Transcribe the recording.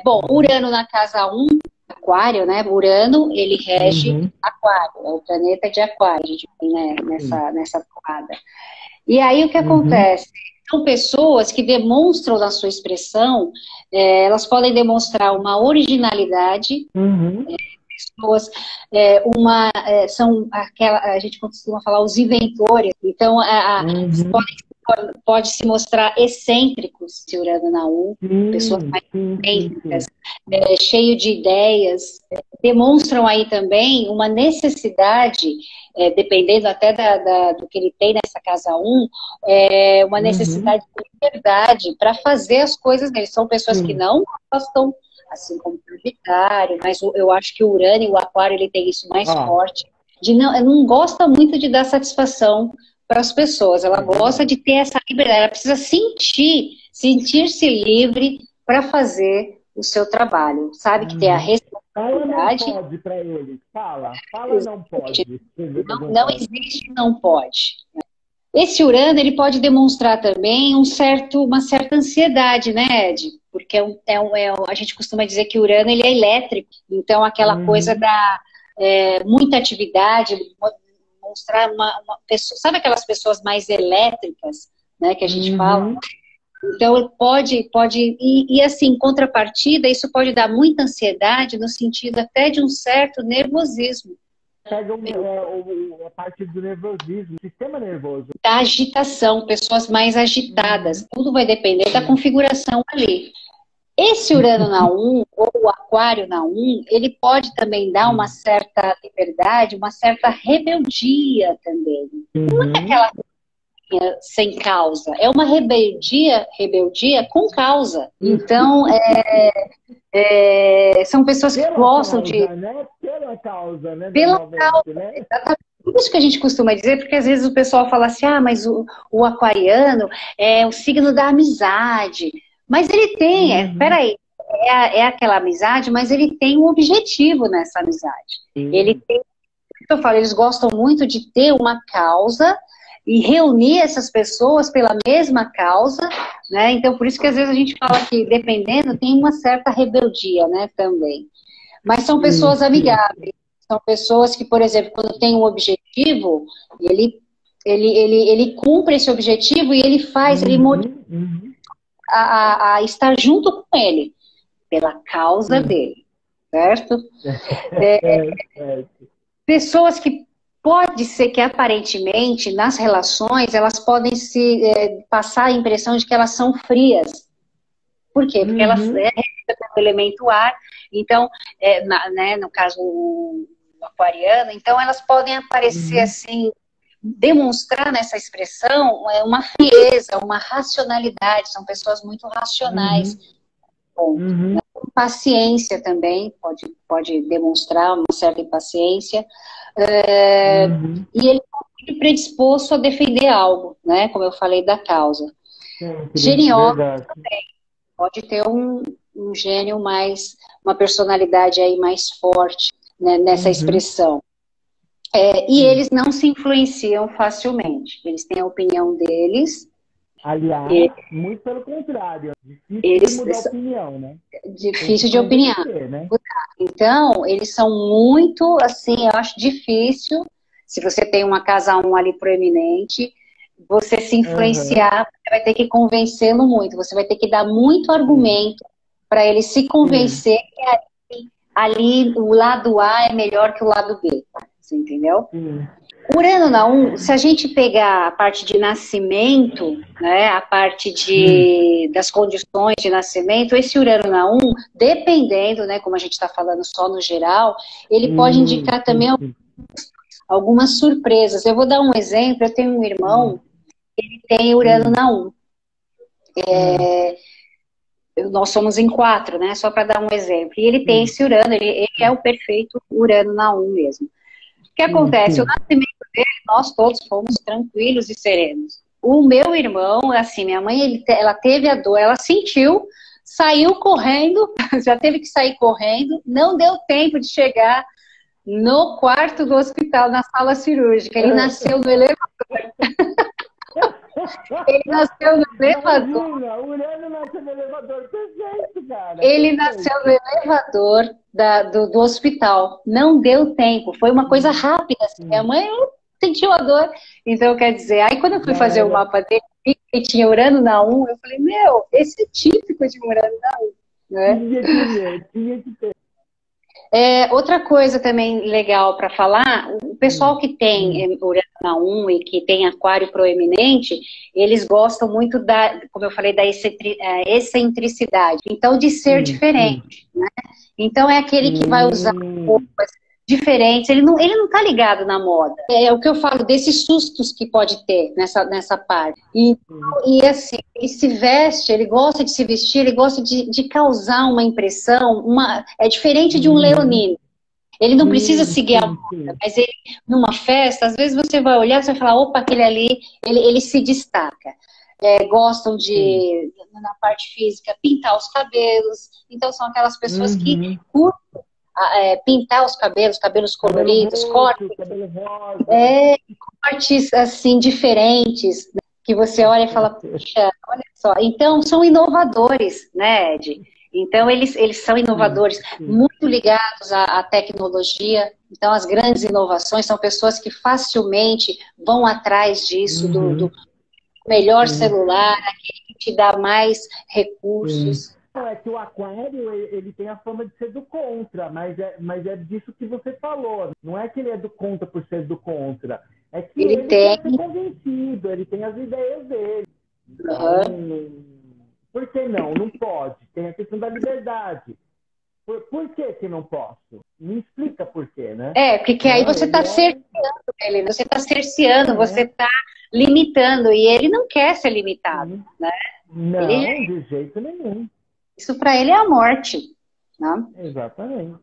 Bom, Urano na casa 1, Aquário, né? Urano, ele rege Aquário, é o planeta de Aquário, a gente tem, né, nessa toada. E aí o que acontece? São pessoas que demonstram na sua expressão, elas podem demonstrar uma originalidade, pessoas, são aquela, a gente costuma falar os inventores, então pode se mostrar excêntricos, se Urano na 1, pessoas mais excêntricas, cheio de ideias, demonstram aí também uma necessidade, dependendo até do que ele tem nessa casa 1, uma necessidade de liberdade para fazer as coisas dele. São pessoas que não gostam, assim como o Sagitário, mas eu acho que o Urano e o Aquário, ele tem isso mais forte, não gosta muito de dar satisfação para as pessoas, ela gosta de ter essa liberdade, ela precisa sentir-se livre para fazer o seu trabalho, sabe, que tem a responsabilidade. Fala não pode para ele, fala não pode. Não existe não pode. Esse Urano, ele pode demonstrar também uma certa ansiedade, né, Ed? Porque a gente costuma dizer que o Urano, ele é elétrico, então aquela coisa da muita atividade, mostrar uma pessoa, sabe aquelas pessoas mais elétricas, né, que a gente fala? Então, pode e assim, em contrapartida, isso pode dar muita ansiedade, no sentido até de um certo nervosismo. Pega a parte do nervosismo, sistema nervoso. Da agitação, pessoas mais agitadas, tudo vai depender da configuração ali. Esse Urano na 1, ou o Aquário na 1, ele pode também dar uma certa liberdade, uma certa rebeldia também. Não é aquela rebeldia sem causa, é uma rebeldia com causa. Então, são pessoas que gostam de... Né? Pela causa, né? Pela causa, né? Exatamente. Isso que a gente costuma dizer, porque às vezes o pessoal fala assim, mas o aquariano é o signo da amizade. Mas ele tem, peraí, é aquela amizade, mas ele tem um objetivo nessa amizade. Ele tem, eu falo, eles gostam muito de ter uma causa e reunir essas pessoas pela mesma causa, né? Então, por isso que às vezes a gente fala que, dependendo, tem uma certa rebeldia, né, também. Mas são pessoas amigáveis, são pessoas que, por exemplo, quando tem um objetivo, ele cumpre esse objetivo e ele faz, ele motiva a estar junto com ele, pela causa dele, certo? Pessoas que pode ser que aparentemente nas relações elas podem passar a impressão de que elas são frias. Por quê? Porque elas recebem o elemento ar, então, no caso o aquariano, então elas podem aparecer assim, demonstrar nessa expressão uma frieza, uma racionalidade, são pessoas muito racionais. Paciência também, pode demonstrar uma certa impaciência, e ele é predisposto a defender algo, né, como eu falei da causa. Geniólogo também, pode ter um gênio mais, uma personalidade aí mais forte, né, nessa expressão. E eles não se influenciam facilmente. Eles têm a opinião deles. Aliás, muito pelo contrário. Difícil de mudar opinião, né? Difícil de opinião. Né? Então, eles são muito, assim, eu acho difícil, se você tem uma casa 1 ali proeminente, você se influenciar, você vai ter que convencê-lo muito. Você vai ter que dar muito argumento para ele se convencer que ali o lado A é melhor que o lado B. Você entendeu? Urano na 1, se a gente pegar a parte de nascimento, né, a parte das condições de nascimento, esse Urano na 1, dependendo, né, como a gente está falando só no geral, ele pode indicar também algumas surpresas. Eu vou dar um exemplo, eu tenho um irmão, ele tem Urano na 1. Nós somos em 4, né, só para dar um exemplo. E ele tem esse Urano, ele é o perfeito Urano na 1 mesmo. O que acontece? O nascimento dele, nós todos fomos tranquilos e serenos. O meu irmão, assim, minha mãe, ela teve a dor, ela sentiu, saiu correndo, já teve que sair correndo, não deu tempo de chegar no quarto do hospital, na sala cirúrgica. Ele nasceu no elevador. Ele nasceu no elevador. Imagina, o Urano nasceu no elevador, perfeito, cara. Ele perfeito. nasceu no elevador do hospital. Não deu tempo, foi uma coisa rápida. Assim. Minha mãe sentiu a dor. Então, quer dizer, aí quando eu fui fazer o mapa dele, e tinha Urano na 1, eu falei, meu, esse é típico de Urano na 1. Né? Tinha que ter. Outra coisa também legal para falar, o pessoal que tem Urano na 1 e que tem aquário proeminente, eles gostam muito como eu falei, da excentricidade. Então, de ser diferente. Né? Então, é aquele que vai usar roupas diferentes, ele não tá ligado na moda. É o que eu falo desses sustos que pode ter nessa parte. E assim, ele se veste, ele gosta de se vestir, ele gosta de causar uma impressão, é diferente de um leonino. Ele não precisa seguir a moda, mas ele, numa festa, às vezes você vai olhar e vai falar, opa, aquele ali, ele se destaca. Gostam de, na parte física, pintar os cabelos. Então são aquelas pessoas que curtem pintar os cabelos coloridos, cortes assim, diferentes, né? Que você olha e fala, puxa, olha só. Então, são inovadores, né, Ed? Então, eles são inovadores, muito ligados à tecnologia. Então, as grandes inovações são pessoas que facilmente vão atrás disso, do melhor celular, aquele que te dá mais recursos. É que o aquário, ele tem a fama de ser do contra, mas é disso que você falou. Não é que ele é do contra por ser do contra. É que ele quer ser convencido, ele tem as ideias dele. Por que não? Não pode. Tem a questão da liberdade. Por que não posso? Me explica por quê, né? Porque aí você está cerceando ele, você está cerceando, você está limitando, e ele não quer ser limitado, né? Não, de jeito nenhum. Isso para ele é a morte, né? Exatamente.